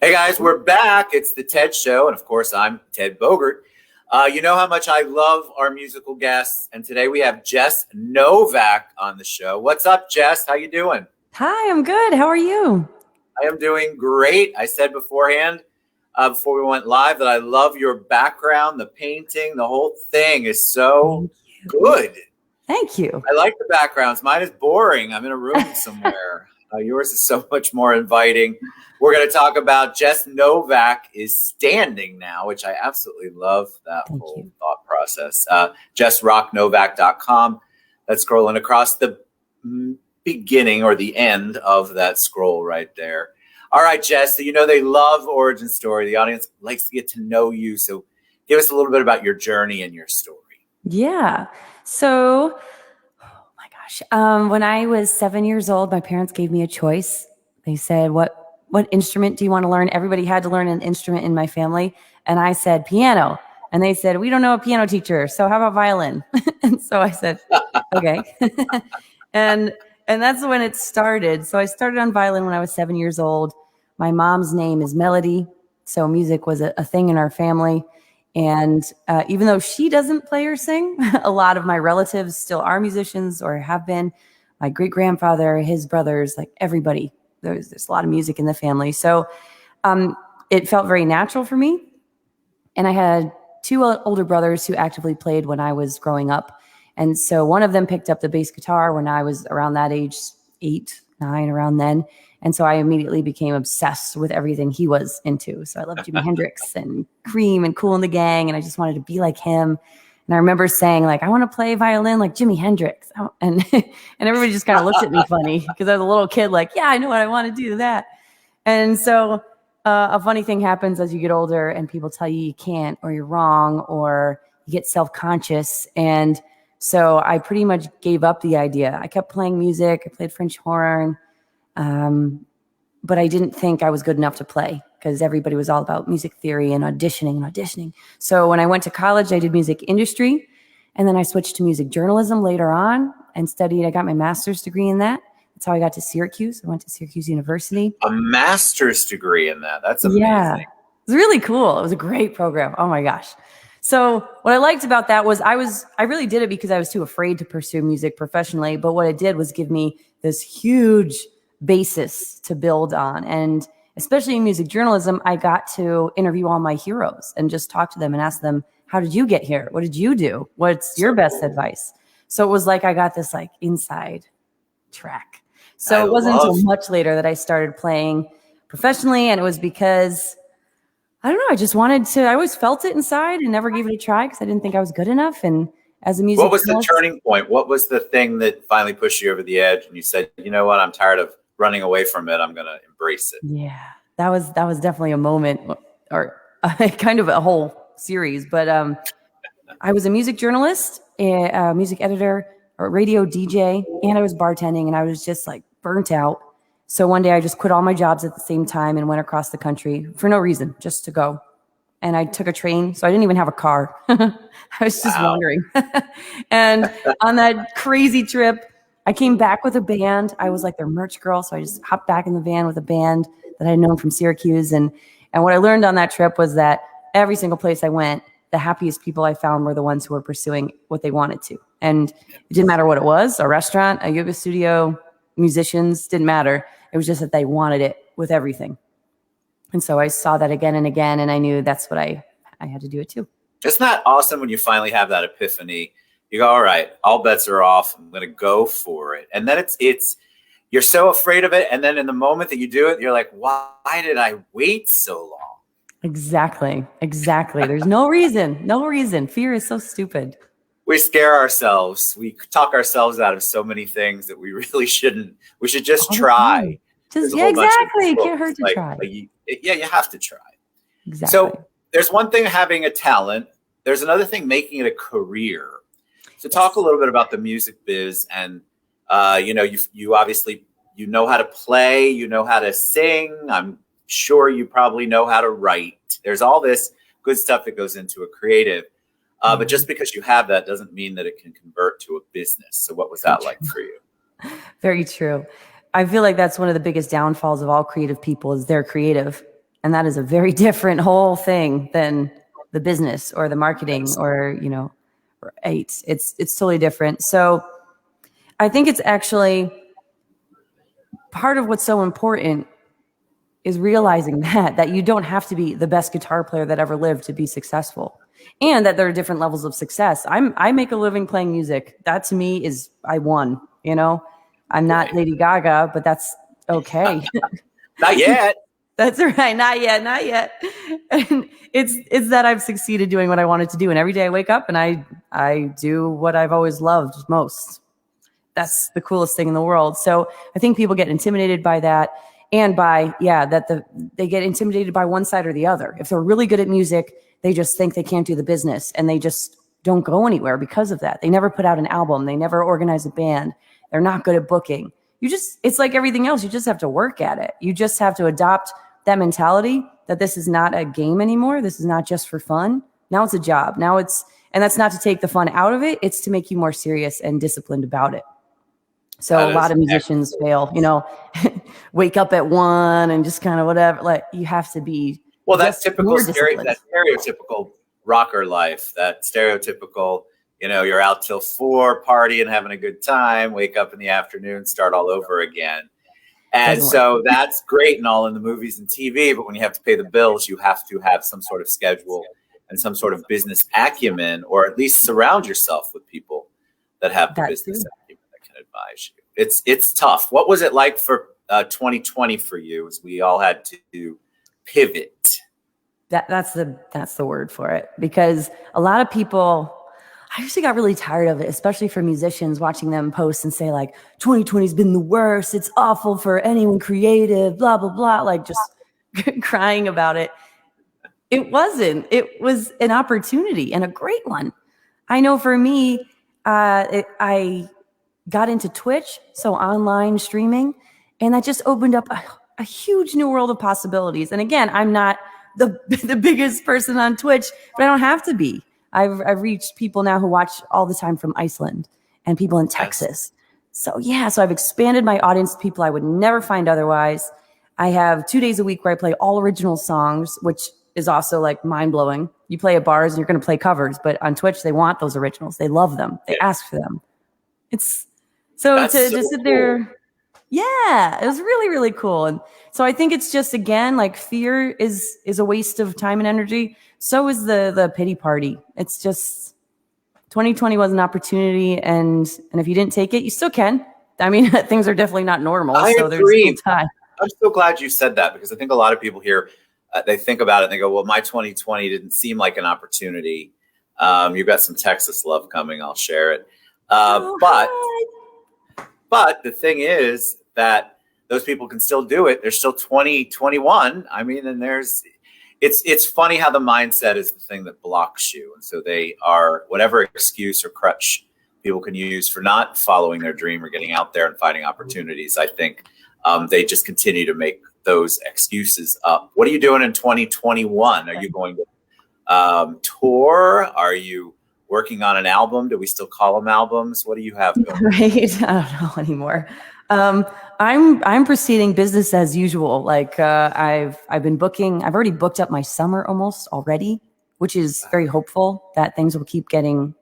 Hey guys, we're back. It's the Ted Show, and of course, I'm Ted Bogert. You know how much I love our musical guests, and today we have Jess Novak on the show. What's up, Jess? How you doing? Hi, I'm good. How are you? I am doing great. I said beforehand, before we went live, that I love your background, the painting, the whole thing is so good. Thank you. I like the backgrounds. Mine is boring. I'm in a room somewhere. Yours is so much more inviting. We're going to talk about Jess Novak is standing now, which I absolutely love that whole thought process. JessRockNovak.com. That's scrolling across the beginning or the end of that scroll right there. All right, Jess, so you know they love Origin Story. The audience likes to get to know you. So give us a little bit about your journey and your story. Yeah. So, when I was 7 years old, my parents gave me a choice. They said, what instrument do you want to learn? Everybody had to learn an instrument in my family. And I said, piano. And they said, we don't know a piano teacher. So how about violin? And so I said, okay. and that's when it started. So I started on violin when I was 7 years old. My mom's name is Melody. So music was a thing in our family. And even though she doesn't play or sing, a lot of my relatives still are musicians or have been. My great-grandfather, his brothers, like everybody. There's a lot of music in the family. So it felt very natural for me. And I had two older brothers who actively played when I was growing up. And so one of them picked up the bass guitar when I was around that age, 8, 9, around then. And so I immediately became obsessed with everything he was into. So I loved Jimi Hendrix and Cream and Kool and the Gang, and I just wanted to be like him. And I remember saying, like, I want to play violin like Jimi Hendrix. And everybody just kind of looked at me funny because I was a little kid like, yeah, I know what I want to do that. And so a funny thing happens as you get older and people tell you you can't or you're wrong or you get self-conscious. And so I pretty much gave up the idea. I kept playing music. I played French horn. But I didn't think I was good enough to play because everybody was all about music theory and auditioning. So when I went to college, I did music industry, and then I switched to music journalism later on and studied. I got my master's degree in that. That's how I got to Syracuse. I went to Syracuse University. A master's degree in that. That's amazing. Yeah, it was really cool. It was a great program. Oh my gosh. So what I liked about that was I really did it because I was too afraid to pursue music professionally. But what it did was give me this huge basis to build on. And especially in music journalism, I got to interview all my heroes and just talk to them and ask them, how did you get here? What did you do? What's your best advice? So it was like I got this like inside track. So it wasn't until much later that I started playing professionally. And it was because, I don't know, I always felt it inside and never gave it a try because I didn't think I was good enough. And as a music journalist, what was the turning point? What was the thing that finally pushed you over the edge and you said, you know what, I'm tired of running away from it. I'm going to embrace it. Yeah, that was definitely a moment or kind of a whole series. But I was a music journalist, a music editor, or radio DJ, and I was bartending, and I was just like burnt out. So one day I just quit all my jobs at the same time and went across the country for no reason, just to go. And I took a train, so I didn't even have a car. I was just wandering. And on that crazy trip, I came back with a band. I was like their merch girl, so I just hopped back in the van with a band that I had known from Syracuse. And what I learned on that trip was that every single place I went, the happiest people I found were the ones who were pursuing what they wanted to. And it didn't matter what it was, a restaurant, a yoga studio, musicians, didn't matter. It was just that they wanted it with everything. And so I saw that again and again, and I knew that's what I had to do it too. Isn't that awesome when you finally have that epiphany? You go, all right, all bets are off. I'm going to go for it. And then it's you're so afraid of it. And then in the moment that you do it, you're like, why did I wait so long? Exactly. There's no reason. Fear is so stupid. We scare ourselves. We talk ourselves out of so many things that we really shouldn't. We should just try. Exactly. It can't hurt to try. You have to try. Exactly. So there's one thing having a talent. There's another thing making it a career. So talk a little bit about the music biz and, you obviously, you know how to play, you know how to sing. I'm sure you probably know how to write. There's all this good stuff that goes into a creative. But just because you have that doesn't mean that it can convert to a business. So what was that like for you? Very true. I feel like that's one of the biggest downfalls of all creative people is they're creative And that is a very different whole thing than the business or the marketing or, it's totally different. So I think it's actually part of what's so important is realizing that you don't have to be the best guitar player that ever lived to be successful, and that there are different levels of success. I make a living playing music. That to me is, I won, I'm not Lady Gaga, but that's okay. Not yet. That's right. Not yet. Not yet. And it's that I've succeeded doing what I wanted to do. And every day I wake up and I do what I've always loved most. That's the coolest thing in the world. So I think people get intimidated by that, and by, they get intimidated by one side or the other. If they're really good at music, they just think they can't do the business, and they just don't go anywhere because of that. They never put out an album. They never organize a band. They're not good at booking. It's like everything else. You just have to work at it. You just have to adopt that mentality that this is not a game anymore. This is not just for fun. Now it's a job. And that's not to take the fun out of it. It's to make you more serious and disciplined about it. So a lot of musicians fail, wake up at 1 and just kind of whatever. Like, you have to be. Well, that's typical, that stereotypical rocker life, that stereotypical, you're out till 4 partying, having a good time, wake up in the afternoon, start all over again. And so that's great and all in the movies and TV, but when you have to pay the bills, you have to have some sort of schedule and some sort of business acumen, or at least surround yourself with people that have the business acumen that can advise you. It's tough. What was it like for 2020 for you, as we all had to pivot? That's the word for it, because a lot of people, I actually got really tired of it, especially for musicians, watching them post and say like 2020 has been the worst. It's awful for anyone creative, blah, blah, blah, like just crying about it. It wasn't. It was an opportunity, and a great one. I know for me, I got into Twitch, so online streaming, and that just opened up a huge new world of possibilities. And again, I'm not the biggest person on Twitch, but I don't have to be. I've reached people now who watch all the time from Iceland and people in Texas. So I've expanded my audience to people I would never find otherwise. I have 2 days a week where I play all original songs, which is also like mind blowing. You play at bars and you're going to play covers, but on Twitch, they want those originals. They love them. They ask for them. It's so to sit there. Yeah, it was really, really cool. And so I think it's just, again, like, fear is a waste of time and energy. So is the pity party. It's just 2020 was an opportunity. And if you didn't take it, you still can. I mean, things are definitely not normal. I so agree. There's still time. I'm so glad you said that, because I think a lot of people here, they think about it and they go, well, my 2020 didn't seem like an opportunity. You've got some Texas love coming. I'll share it. But the thing is that those people can still do it. They're still 2021. I mean, and it's funny how the mindset is the thing that blocks you. And so they are, whatever excuse or crutch people can use for not following their dream or getting out there and finding opportunities, I think they just continue to make those excuses up. What are you doing in 2021? Are you going to tour? Are you working on an album? Do we still call them albums? What do you have going? Right? I don't know anymore. I'm proceeding business as usual. Like, I've been booking. I've already booked up my summer already, which is very hopeful that things will keep getting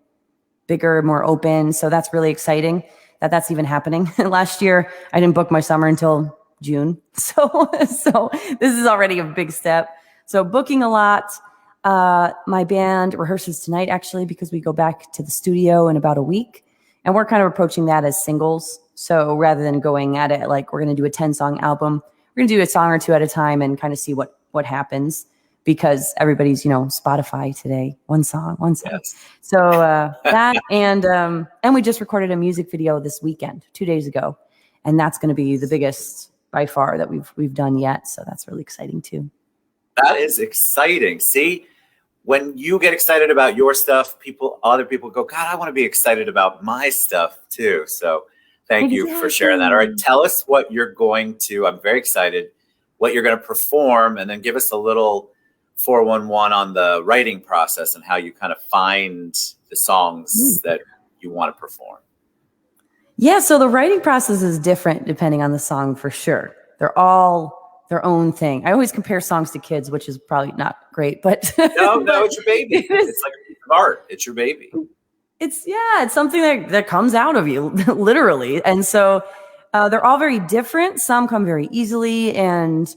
bigger, more open. So that's really exciting that that's even happening. Last year, I didn't book my summer until June. So this is already a big step. So booking a lot. My band rehearses tonight, actually, because we go back to the studio in about a week, and we're kind of approaching that as singles. So rather than going at it like we're going to do a 10-song album, we're going to do a song or two at a time and kind of see what happens, because everybody's, Spotify today, one song. Yes. So that, and we just recorded a music video this weekend, 2 days ago, and that's going to be the biggest by far that we've done yet. So that's really exciting too. That is exciting. See, when you get excited about your stuff, other people go, God, I want to be excited about my stuff too. So thank you for sharing that. All right, tell us what you're going to, I'm very excited, what you're going to perform, and then give us a little 411 on the writing process and how you kind of find the songs that you want to perform. Yeah, so the writing process is different depending on the song, for sure. They're all their own thing. I always compare songs to kids, which is probably not great, but no, it's your baby. It's like a piece of art. It's your baby. It's something that comes out of you, literally. And so they're all very different. Some come very easily, and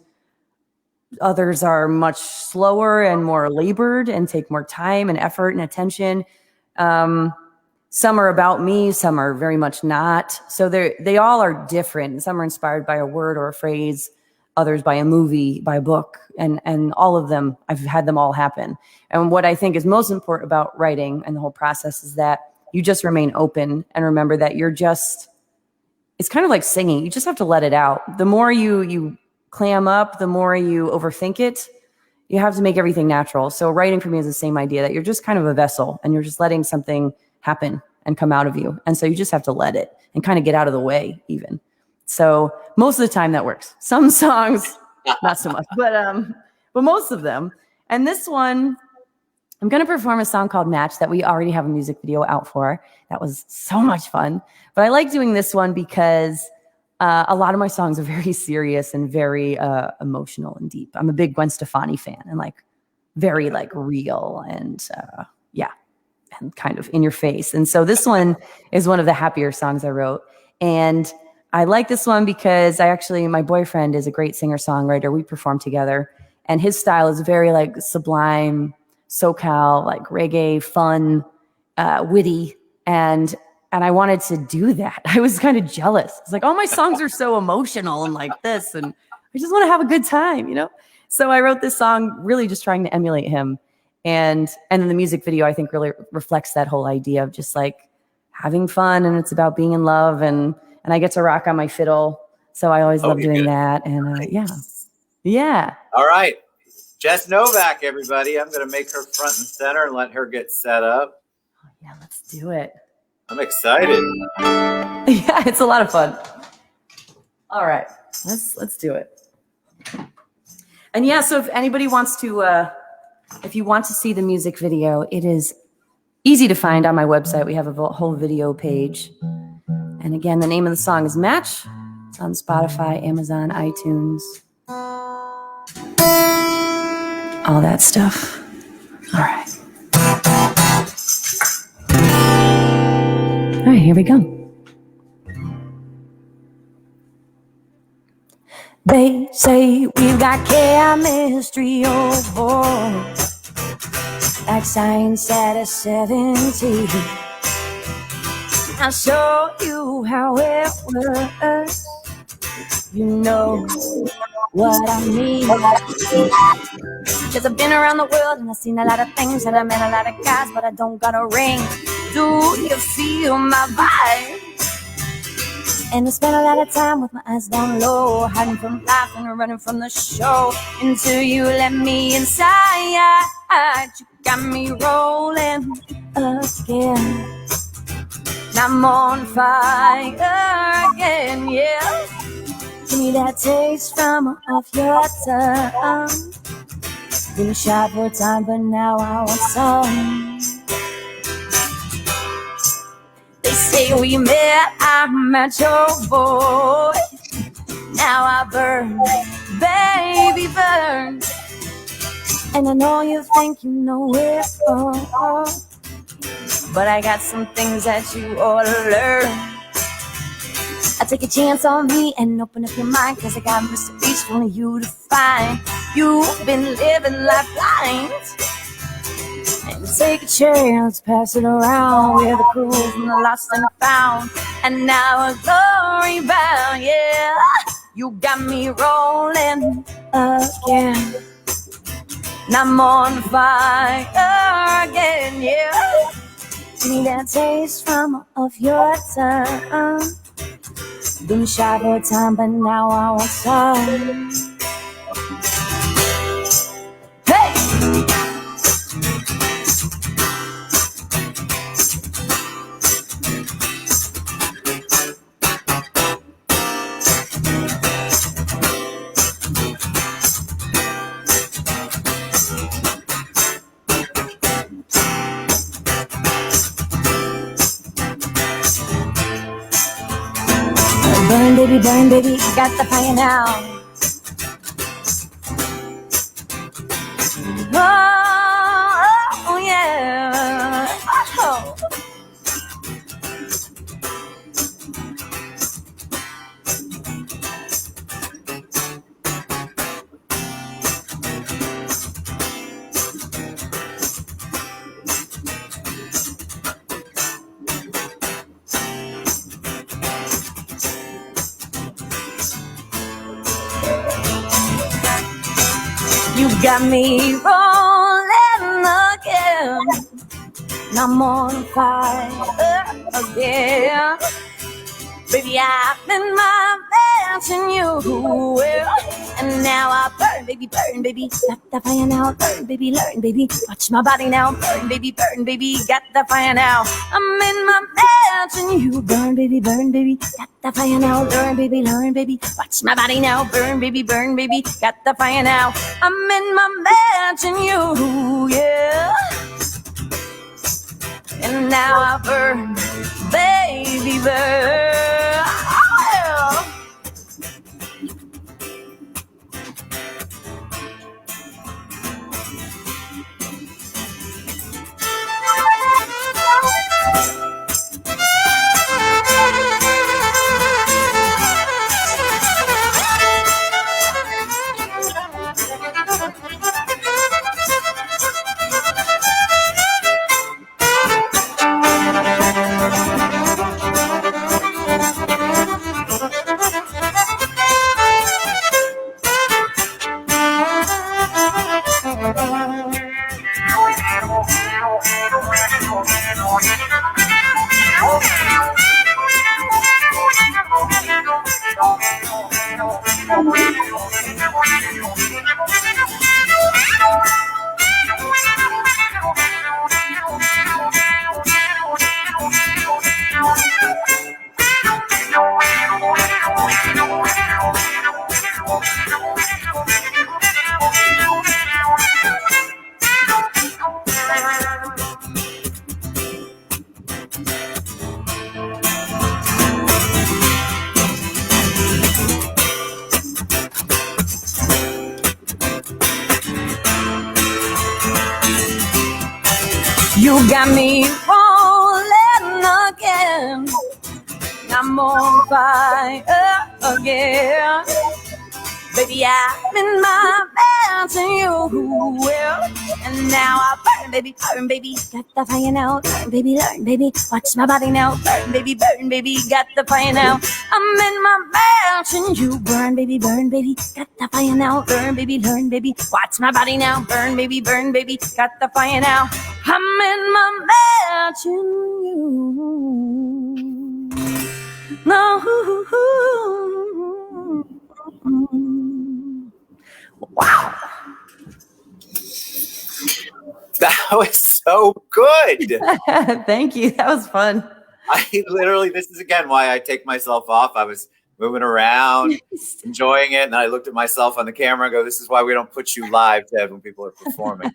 others are much slower and more labored and take more time and effort and attention. Some are about me, some are very much not. So they all are different. Some are inspired by a word or a phrase, others by a movie, by a book, and all of them, I've had them all happen. And what I think is most important about writing and the whole process is that you just remain open and remember that it's kind of like singing. You just have to let it out. The more you clam up, the more you overthink it. You have to make everything natural. So writing for me is the same idea, that you're just kind of a vessel and you're just letting something happen and come out of you. And so you just have to let it and kind of get out of the way even. So most of the time that works. Some songs, not so much, but most of them. And this one, I'm going to perform a song called Match that we already have a music video out for. That was so much fun. But I like doing this one because a lot of my songs are very serious and very emotional and deep. I'm a big Gwen Stefani fan and very real and and kind of in your face. And so this one is one of the happier songs I wrote. And I like this one because my boyfriend is a great singer-songwriter. We perform together, and his style is very sublime, SoCal, reggae, fun, witty. And I wanted to do that. I was kind of jealous. It's all my songs are so emotional and like this, and I just want to have a good time, So I wrote this song really just trying to emulate him. And then the music video, I think, really reflects that whole idea of just having fun, and it's about being in love, and I get to rock on my fiddle. So I always love doing that. And yeah. All right. Jess Novak, everybody. I'm going to make her front and center and let her get set up. Oh, yeah, let's do it. I'm excited. Yeah, it's a lot of fun. All right, let's do it. And yeah, so if anybody wants to, if you want to see the music video, it is easy to find on my website. We have a whole video page. And again, the name of the song is Match. It's on Spotify, Amazon, iTunes, all that stuff. All right. All right, here we go. They say we've got chemistry, oh boy, like science at 17. I'll show you how it works. You know what I mean. Cause I've been around the world and I've seen a lot of things, and I met a lot of guys, but I don't got a ring. Do you feel my vibe? And I spent a lot of time with my eyes down low, hiding from life and running from the show, until you let me inside. You got me rolling again. I'm on fire again, yeah. Give me that taste from off your tongue. Been shy for time, but now I want some. They say we met, I met your boy. Now I burn, baby burn. And I know you think you know it all, but I got some things that you ought to learn. I take a chance on me and open up your mind, cause I got mysteries for you to find. You've been living life blind, and take a chance, pass it around. We're the crew from the lost and the found, and now a glory bound, yeah. You got me rolling again, and I'm on fire again, yeah. Give me that taste from off your tongue. Been shy for time, but now I want some. Hey! Burn, baby, got the fire now. You got me rolling again. I'm on fire again. Baby, I've been my best in you. And now I burn, baby, got the fire now. Burn, baby, learn, baby, watch my body now. Burn, baby, got the fire now. I'm in my best in you. Burn, baby, got the fire now. Learn, baby, watch my body now. Burn, baby, got the fire now. I'm in my best in you, yeah. And now I burn, baby, burn. Oh. You got me rolling again. I'm on fire again. Baby, I'm in my best in you. And now I burn, baby, got the fire now. Burn, baby, learn, baby, watch my body now. Burn, baby, got the fire now. I'm in my best in you. Burn, baby, got the fire now. Burn, baby, learn, baby, watch my body now. Burn, baby, got the fire now. I'm in my best in you. No. Wow. That was so good. Thank you. That was fun. This is again why I take myself off. I was moving around, enjoying it. And I looked at myself on the camera and go, this is why we don't put you live, Ted, when people are performing.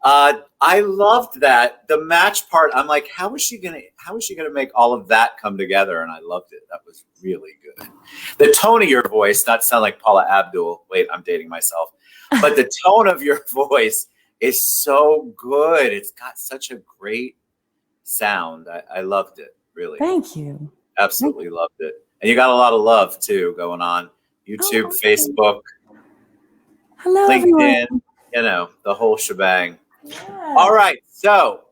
I loved that. The match part, I'm like, how is she gonna make all of that come together? And I loved it. That was really good. The tone of your voice, not sound like Paula Abdul. Wait, I'm dating myself. But the tone of your voice is so good. It's got such a great sound. I loved it, really. Thank you. Absolutely loved it. And you got a lot of love too going on. YouTube, Facebook, hello, LinkedIn, everyone. The whole shebang. Yeah. All right. So,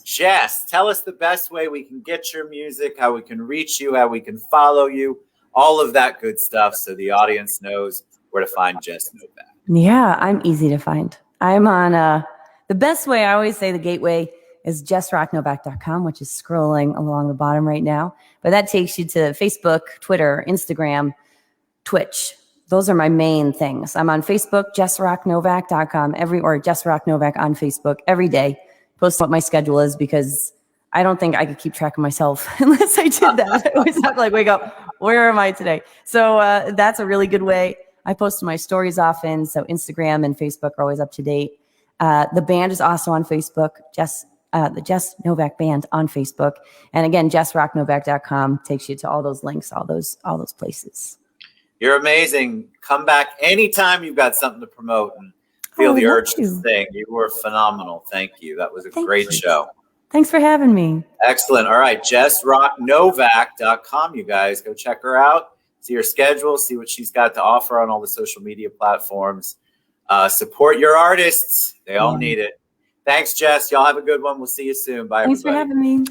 Jess, tell us the best way we can get your music, how we can reach you, how we can follow you, all of that good stuff so the audience knows where to find Jess Novak. Yeah, I'm easy to find. I'm on the best way, I always say the gateway is jessrocknovak.com, which is scrolling along the bottom right now. But that takes you to Facebook, Twitter, Instagram, Twitch. Those are my main things. I'm on Facebook, jessrocknovak.com, or Jess Rock Novak on Facebook every day. Post what my schedule is because I don't think I could keep track of myself unless I did that. I always have to wake up, where am I today? So that's a really good way. I post my stories often, so Instagram and Facebook are always up to date. The band is also on Facebook, the Jess Novak Band on Facebook. And again, jessrocknovak.com takes you to all those links, all those places. You're amazing. Come back anytime you've got something to promote and feel the urge to sing. You were phenomenal. Thank you. That was a great show. Thanks for having me. Excellent. All right. jessrocknovak.com. You guys go check her out. See her schedule. See what she's got to offer on all the social media platforms. Support your artists. They all need it. Thanks, Jess. Y'all have a good one. We'll see you soon. Bye, everybody. Thanks for having me.